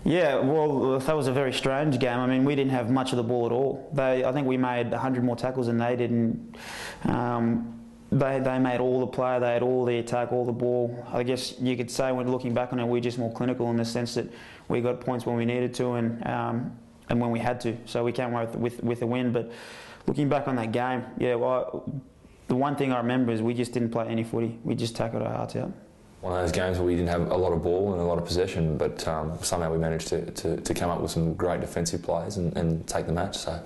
Yeah, well, that was a very strange game. I mean, we didn't have much of the ball at all. I think we made 100 more tackles than they did, and they made all the play, they had all the attack, all the ball. I guess you could say, when looking back on it, we're just more clinical in the sense that we got points when we needed to and when we had to. So we came away with a win. But looking back on that game, yeah, well, the one thing I remember is we just didn't play any footy. We just tackled our hearts out. One of those games where we didn't have a lot of ball and a lot of possession, but somehow we managed to come up with some great defensive plays and take the match. So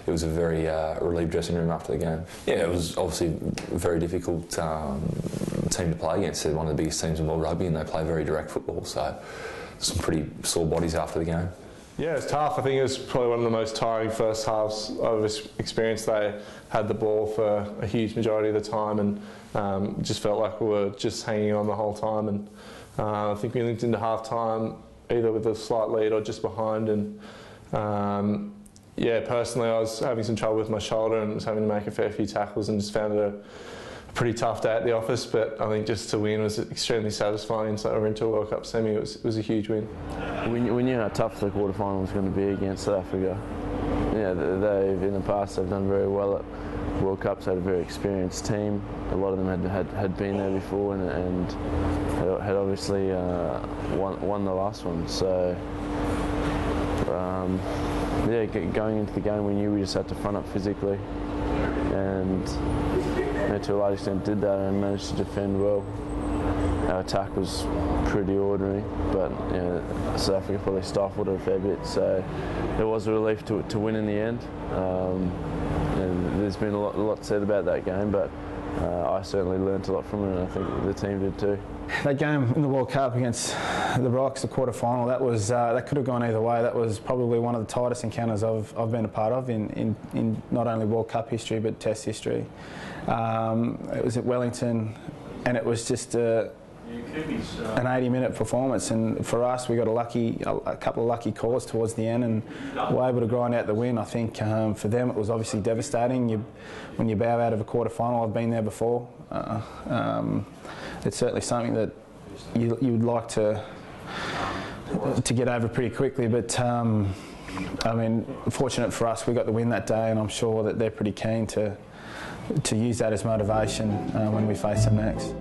it was a very relieved dressing room after the game. Yeah, it was obviously a very difficult team to play against. They're one of the biggest teams in world rugby, and they play very direct football. So some pretty sore bodies after the game. Yeah, it's tough. I think it was probably one of the most tiring first halves I've experienced. They had the ball for a huge majority of the time, and just felt like we were just hanging on the whole time. And I think we linked into half time either with a slight lead or just behind. And yeah, personally, I was having some trouble with my shoulder and was having to make a fair few tackles, and just found it a pretty tough day at the office. But I think just to win was extremely satisfying. So we're into a World Cup semi. It was a huge win. We knew how tough the quarterfinal was going to be against South Africa. Yeah, they've in the past they've done very well at World Cups. They had a very experienced team. A lot of them had been there before and had obviously won the last one. So yeah, going into the game, we knew we just had to front up physically, and to a large extent did that and managed to defend well. Our attack was pretty ordinary, but South Africa probably stifled it a fair bit, so it was a relief to win in the end. And there's been a lot said about that game, but I certainly learnt a lot from it, and I think the team did too. That game in the World Cup against the Rocks, the quarter-final, that could have gone either way. That was probably one of the tightest encounters I've been a part of in not only World Cup history but Test history. It was at Wellington, and it was just an 80-minute performance, and for us we got a couple of lucky calls towards the end and were able to grind out the win. I think for them it was obviously devastating. When you bow out of a quarter-final, I've been there before. It's certainly something that you would like to get over pretty quickly, but I mean, fortunate for us, we got the win that day, and I'm sure that they're pretty keen to use that as motivation when we face them next.